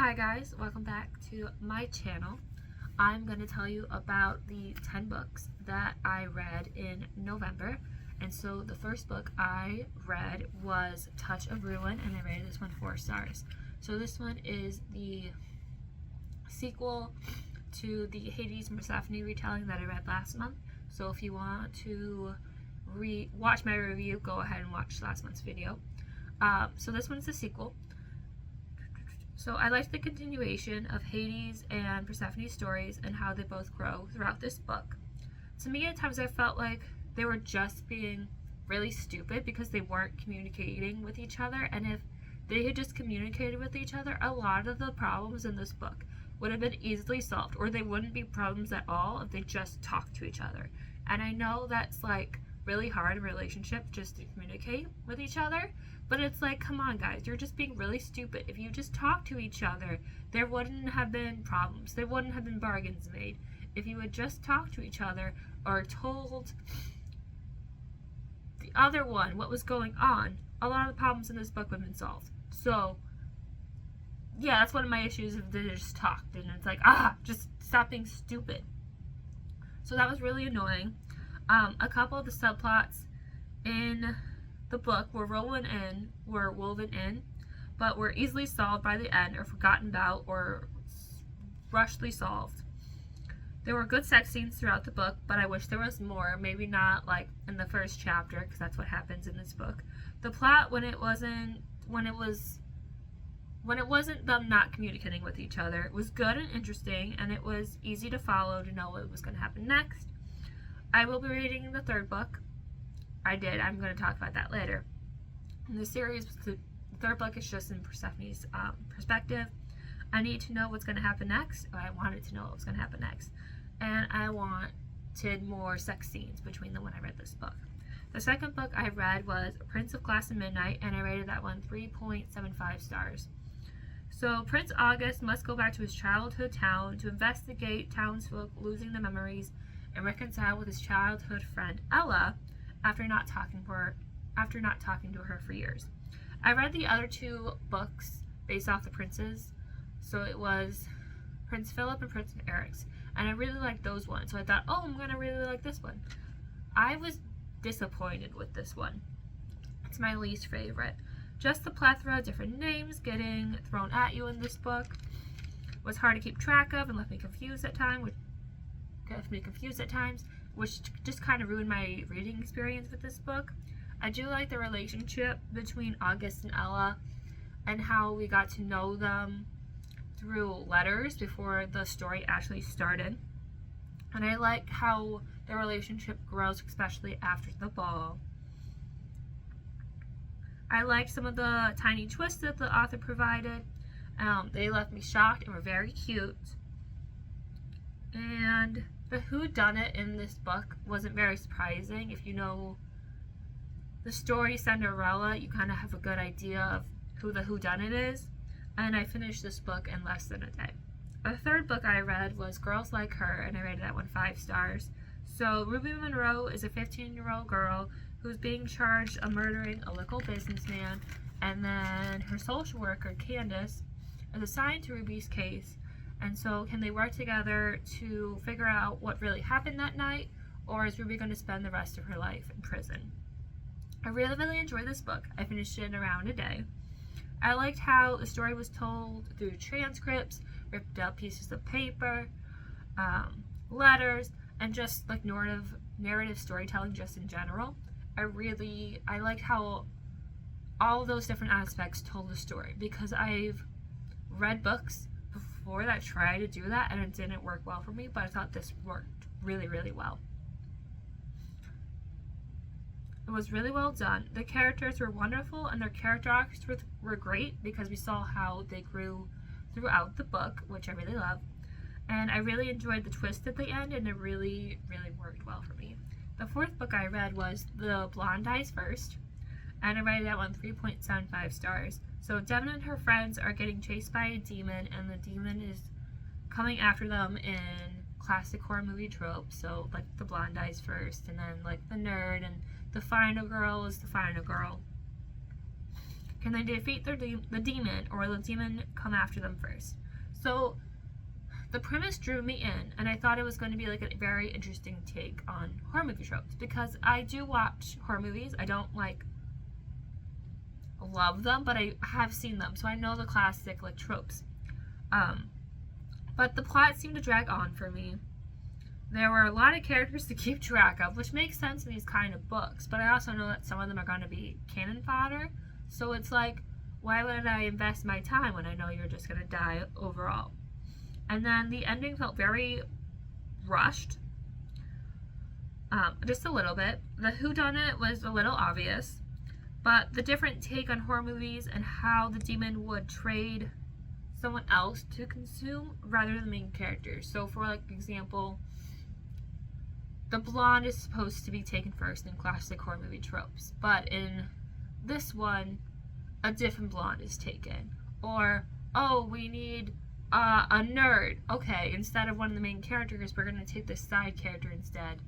Hi guys, welcome back to my channel. I'm going to tell you about the 10 books that I read in November. And so the first book I read was Touch of Ruin, and I rated this one 4 stars. So this one is the sequel to the Hades and Persephone retelling that I read last month. So if you want to watch my review, go ahead and watch last month's video. So this one's the sequel. So I liked the continuation of Hades and Persephone's stories and how they both grow throughout this book. To me, at times I felt like they were just being really stupid because they weren't communicating with each other, and if they had just communicated with each other, a lot of the problems in this book would have been easily solved, or they wouldn't be problems at all if they just talked to each other. And I know that's like really hard in a relationship just to communicate with each other, but it's like, come on guys, you're just being really stupid. If you just talk to each other, there wouldn't have been problems, there wouldn't have been bargains made. If you had just talked to each other or told the other one what was going on, a lot of the problems in this book would have been solved. So yeah, that's one of my issues, if they just talked and it's like, just stop being stupid. So that was really annoying. A couple of the subplots in the book were woven in, but were easily solved by the end, or forgotten about, or rushedly solved. There were good sex scenes throughout the book, but I wish there was more. Maybe not like in the first chapter, because that's what happens in this book. The plot, when it wasn't them not communicating with each other, it was good and interesting, and it was easy to follow to know what was going to happen next. I will be reading the third book. I'm going to talk about that later. In the series, the third book is just in Persephone's perspective. I need to know what's going to happen next. I wanted to know what was going to happen next. And I wanted more sex scenes between them when I read this book. The second book I read was Prince of Glass and Midnight, and I rated that one 3.75 stars. So Prince August must go back to his childhood town to investigate townsfolk losing their memories and reconcile with his childhood friend Ella after not talking to her for years. I read the other two books based off the princes, so it was Prince Philip and Prince Eric's, and I really liked those ones, so I thought, I'm gonna really like this one. I was disappointed with this one. It's my least favorite. Just the plethora of different names getting thrown at you in this book was hard to keep track of and left me confused at times, which just kind of ruined my reading experience with this book. I do like the relationship between August and Ella and how we got to know them through letters before the story actually started. And I like how their relationship grows, especially after the ball. I liked some of the tiny twists that the author provided. They left me shocked and were very cute. And the whodunit in this book wasn't very surprising. If you know the story Cinderella, you kind of have a good idea of who the whodunit is. And I finished this book in less than a day. The third book I read was Girls Like Her, and I rated that one 5 stars. So Ruby Monroe is a 15-year-old girl who's being charged of murdering a local businessman, and then her social worker, Candace, is assigned to Ruby's case. And so can they work together to figure out what really happened that night, or is Ruby going to spend the rest of her life in prison? I really enjoyed this book. I finished it in around a day. I liked how the story was told through transcripts, ripped out pieces of paper, letters, and just like narrative storytelling just in general. I liked how all those different aspects told the story, because I've read books before that tried to do that and it didn't work well for me, but I thought this worked really well. It was really well done. The characters were wonderful, and their character arcs were great because we saw how they grew throughout the book, which I really love. And I really enjoyed the twist at the end, and it really worked well for me. The fourth book I read was The Blonde Dies First, and I rated that one 3.75 stars. So Devon and her friends are getting chased by a demon, and the demon is coming after them in classic horror movie tropes. So like the blonde dies first, and then like the nerd, and the final girl is the final girl. Can they defeat the demon, or will the demon come after them first. So the premise drew me in, and I thought it was going to be like a very interesting take on horror movie tropes, because I do watch horror movies. I don't like love them, but I have seen them, so I know the classic like tropes. But the plot seemed to drag on for me. There were a lot of characters to keep track of, which makes sense in these kind of books, but I also know that some of them are going to be cannon fodder, so it's like, why would I invest my time when I know you're just going to die overall? And then the ending felt very rushed, just a little bit. The whodunit was a little obvious, but the different take on horror movies and how the demon would trade someone else to consume rather than the main characters. So for like example, the blonde is supposed to be taken first in classic horror movie tropes, but in this one, a different blonde is taken. Or, oh, we need a nerd. Okay, instead of one of the main characters, we're going to take this side character instead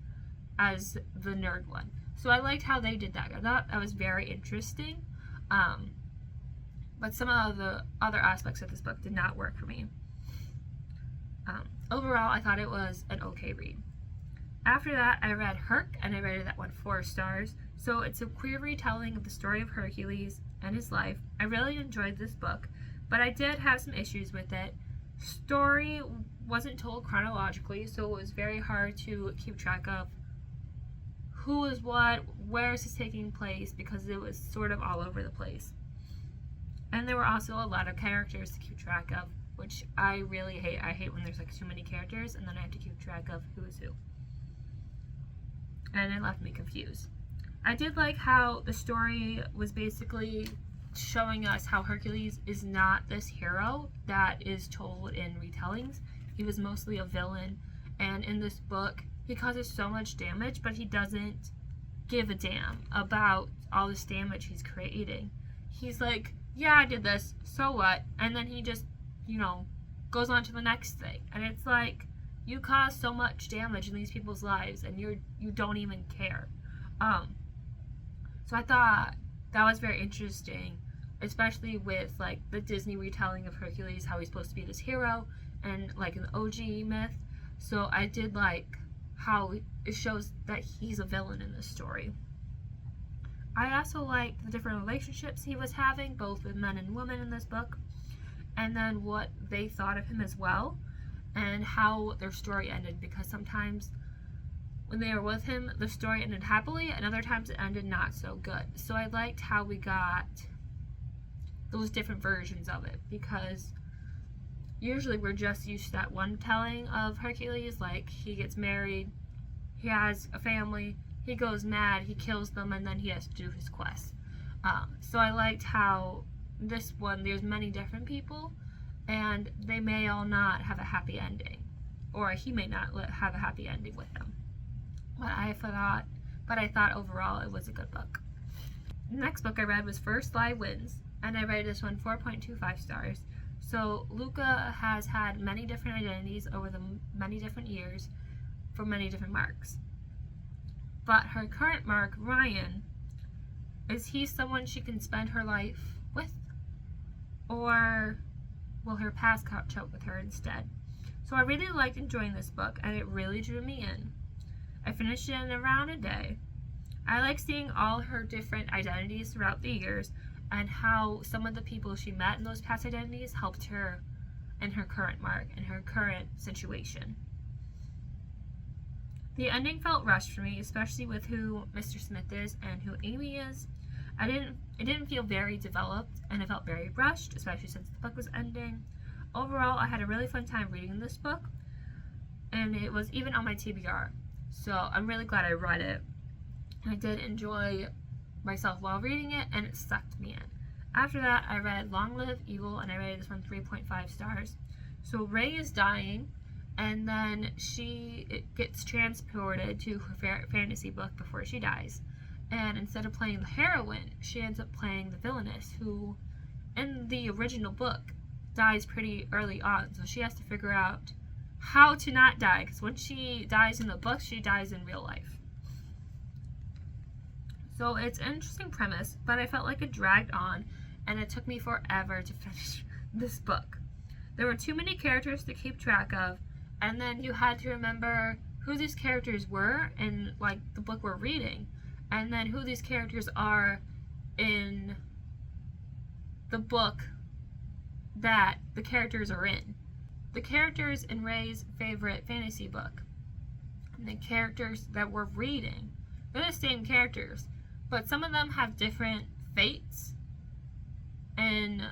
as the nerd one. So I liked how they did that. I thought that was very interesting. But some of the other aspects of this book did not work for me. Overall, I thought it was an okay read. After that, I read Herc, and I rated that one 4 stars. So it's a queer retelling of the story of Hercules and his life. I really enjoyed this book, but I did have some issues with it. Story wasn't told chronologically, so it was very hard to keep track of who is what, where is this taking place, because it was sort of all over the place. And there were also a lot of characters to keep track of, which I really hate. I hate when there's like too many characters and then I have to keep track of who is who. And it left me confused. I did like how the story was basically showing us how Hercules is not this hero that is told in retellings. He was mostly a villain, and in this book he causes so much damage, but he doesn't give a damn about all this damage he's creating. He's like, yeah, I did this, so what? And then he just, goes on to the next thing. And it's like, you cause so much damage in these people's lives and you don't even care. So I thought that was very interesting, especially with like the Disney retelling of Hercules, how he's supposed to be this hero, and like an OG myth. So I did like how it shows that he's a villain in this story. I also liked the different relationships he was having, both with men and women in this book, and then what they thought of him as well, and how their story ended, because sometimes when they were with him, the story ended happily, and other times it ended not so good. So I liked how we got those different versions of it, because usually we're just used to that one telling of Hercules, like he gets married, he has a family, he goes mad, he kills them, and then he has to do his quest. So I liked how this one, there's many different people, and they may all not have a happy ending, or he may not have a happy ending with them. But I thought overall it was a good book. The next book I read was First Lie Wins, and I rated this one 4.25 stars. So Luca has had many different identities over the many different years for many different marks. But her current mark, Ryan, is he someone she can spend her life with? Or will her past catch up with her instead? So I really liked enjoying this book, and it really drew me in. I finished it in around a day. I like seeing all her different identities throughout the years, and how some of the people she met in those past identities helped her in her current mark, in her current situation. The ending felt rushed for me, especially with who Mr. Smith is and who Amy is. It didn't feel very developed, and it felt very rushed, especially since the book was ending. Overall, I had a really fun time reading this book, and it was even on my TBR. So I'm really glad I read it. I did enjoy myself while reading it, and it sucked me in. After that, I read Long Live Evil, and I rated this one 3.5 stars. So Ray is dying, and then she gets transported to her fantasy book before she dies. And instead of playing the heroine, she ends up playing the villainess, who, in the original book, dies pretty early on. So she has to figure out how to not die, because when she dies in the book, she dies in real life. So it's an interesting premise, but I felt like it dragged on, and it took me forever to finish this book. There were too many characters to keep track of, and then you had to remember who these characters were in like the book we're reading, and then who these characters are in the book that the characters are in. The characters in Ray's favorite fantasy book and the characters that we're reading, they're the same characters, but some of them have different fates in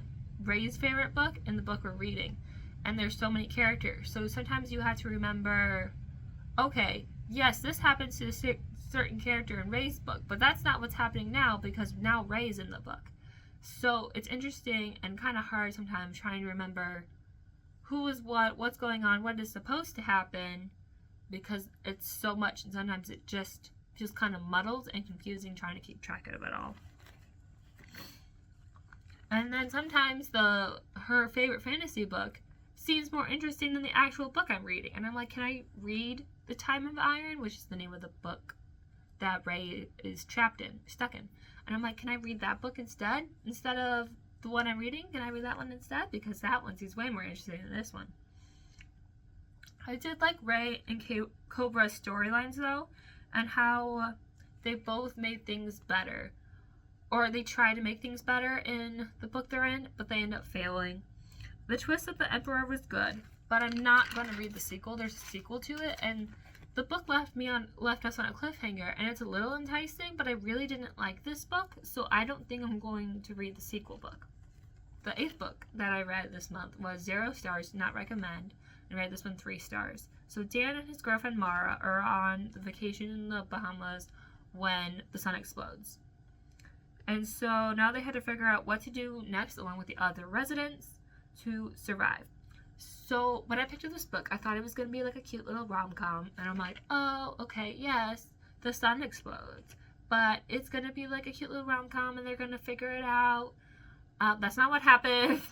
Ray's favorite book and the book we're reading. And there's so many characters, so sometimes you have to remember, okay, yes, this happens to a certain character in Ray's book, but that's not what's happening now because now Ray's in the book. So it's interesting and kind of hard sometimes trying to remember who is what's going on, what is supposed to happen, because it's so much and sometimes it just feels kind of muddled and confusing trying to keep track of it all. And then sometimes her favorite fantasy book seems more interesting than the actual book I'm reading. And I'm like, can I read The Time of Iron, which is the name of the book that Ray is stuck in? And I'm like, can I read that book instead of the one I'm reading? Can I read that one instead? Because that one seems way more interesting than this one. I did like Ray and Cobra's storylines though, and how they both made things better. Or they try to make things better in the book they're in, but they end up failing. The Twist of the Emperor was good, but I'm not going to read the sequel. There's a sequel to it, and the book left us on a cliffhanger, and it's a little enticing, but I really didn't like this book, so I don't think I'm going to read the sequel book. The 8th book that I read this month was 0 stars, not recommend, and I read this one 3 stars. So Dan and his girlfriend Mara are on the vacation in the Bahamas when the sun explodes. And so now they had to figure out what to do next along with the other residents to survive. So when I picked up this book, I thought it was going to be like a cute little rom-com. And I'm like, oh, okay, yes, the sun explodes. But it's going to be like a cute little rom-com and they're going to figure it out. That's not what happens.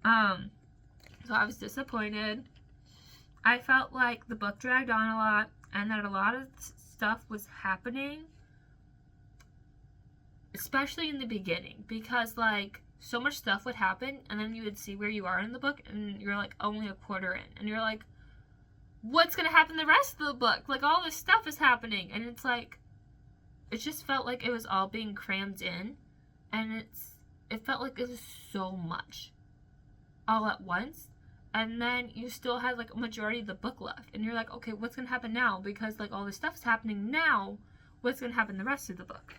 So I was disappointed. I felt like the book dragged on a lot and that a lot of stuff was happening, especially in the beginning, because like so much stuff would happen and then you would see where you are in the book and you're like only a quarter in and you're like, what's gonna happen the rest of the book? Like all this stuff is happening and it's like, it just felt like it was all being crammed in and it felt like it was so much all at once. And then you still had like a majority of the book left and you're like, okay, what's gonna happen now? Because like all this stuff's happening now, what's gonna happen the rest of the book?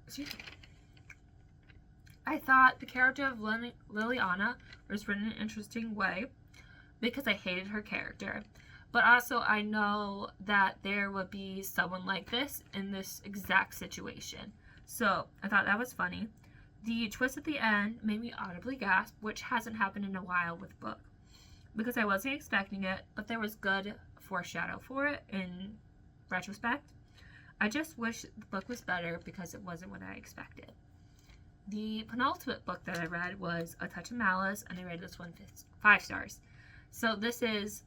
Excuse me. I thought the character of Liliana was written in an interesting way because I hated her character. But also I know that there would be someone like this in this exact situation. So I thought that was funny. The twist at the end made me audibly gasp, which hasn't happened in a while with book. Because I wasn't expecting it, but there was good foreshadow for it in retrospect. I just wish the book was better because it wasn't what I expected. The penultimate book that I read was A Touch of Malice, and I read this one 5 stars. So this is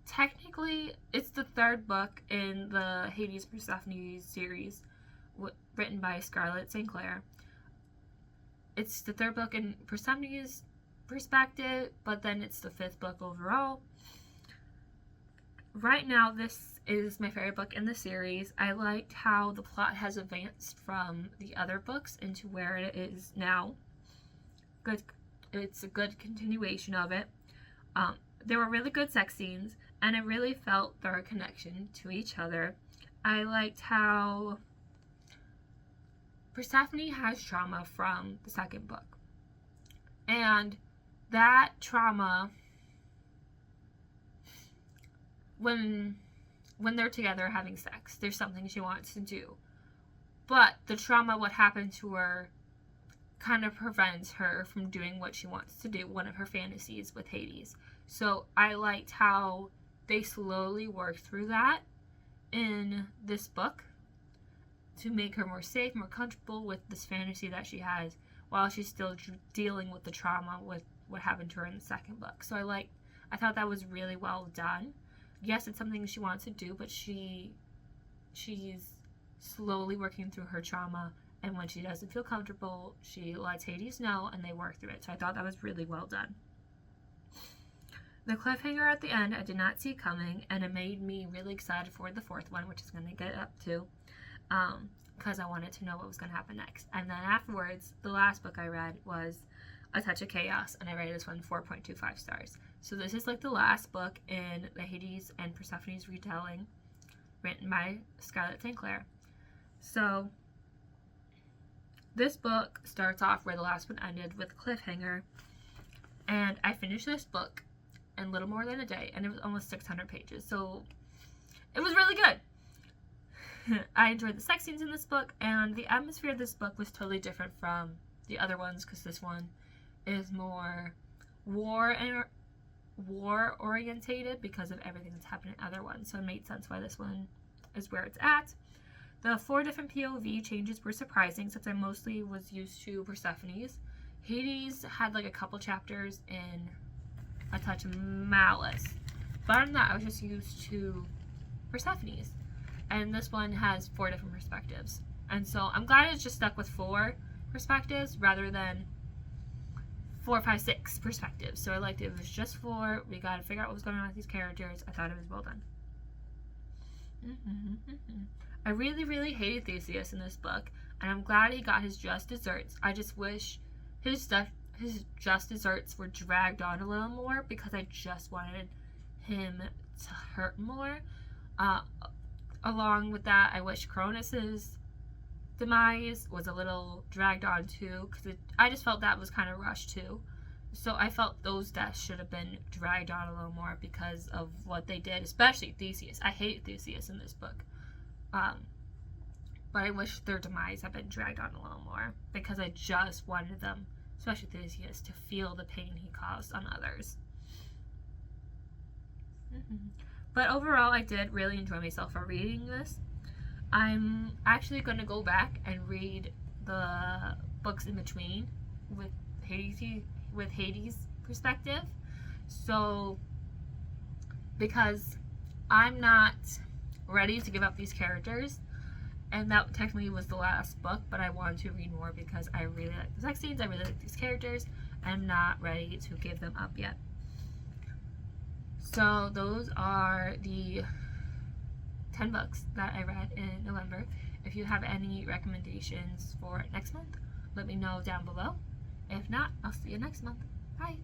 technically, it's the 3rd book in the Hades Persephone series, written by Scarlett St. Clair. It's the 3rd book in Persephone's perspective, but then it's the 5th book overall. Right now, this is my favorite book in the series. I liked how the plot has advanced from the other books into where it is now. Good, it's a good continuation of it. There were really good sex scenes, and I really felt their connection to each other. I liked how Persephone has trauma from the 2nd book, and that trauma, when they're together having sex, there's something she wants to do. But the trauma, what happened to her, kind of prevents her from doing what she wants to do, one of her fantasies with Hades. So I liked how they slowly worked through that in this book to make her more safe, more comfortable with this fantasy that she has, while she's still dealing with the trauma with what happened to her in the 2nd book. So I thought that was really well done. Yes, it's something she wants to do, but she's slowly working through her trauma and when she doesn't feel comfortable, she lets Hades know and they work through it. So I thought that was really well done. The cliffhanger at the end I did not see coming, and it made me really excited for the fourth one, which is going to get up to, because I wanted to know what was going to happen next. And then afterwards, the last book I read was A Touch of Chaos, and I rated this one 4.25 stars. So this is like the last book in the Hades and Persephone's retelling, written by Scarlett St. Clair. So this book starts off where the last one ended, with a cliffhanger, and I finished this book in little more than a day, and it was almost 600 pages, so it was really good. I enjoyed the sex scenes in this book, and the atmosphere of this book was totally different from the other ones, because this one is more war orientated because of everything that's happened in other ones, so it made sense why this one is where it's at. The 4 different POV changes were surprising, since I mostly was used to Persephone's. Hades had like a couple chapters in A Touch of Malice, but other than that, I was just used to Persephone's, and this one has 4 different perspectives, and so I'm glad it's just stuck with 4 perspectives rather than 4, 5, 6 perspectives. So I liked it. It was just 4. We got to figure out what was going on with these characters. I thought it was well done. I really, really hated Theseus in this book, and I'm glad he got his just desserts. I just wish his just desserts were dragged on a little more, because I just wanted him to hurt more. Along with that, I wish Cronus's demise was a little dragged on too, because I just felt that was kind of rushed too. So I felt those deaths should have been dragged on a little more because of what they did, especially Theseus. I hate Theseus in this book. But I wish their demise had been dragged on a little more, because I just wanted them, especially Theseus, to feel the pain he caused on others. But overall, I did really enjoy myself for reading this. I'm actually going to go back and read the books in between with Hades' perspective. So, because I'm not ready to give up these characters, and that technically was the last book, but I wanted to read more because I really like the sex scenes, I really like these characters. I'm not ready to give them up yet. So those are the 10 books that I read in November. If you have any recommendations for next month, let me know down below. If not, I'll see you next month. Bye!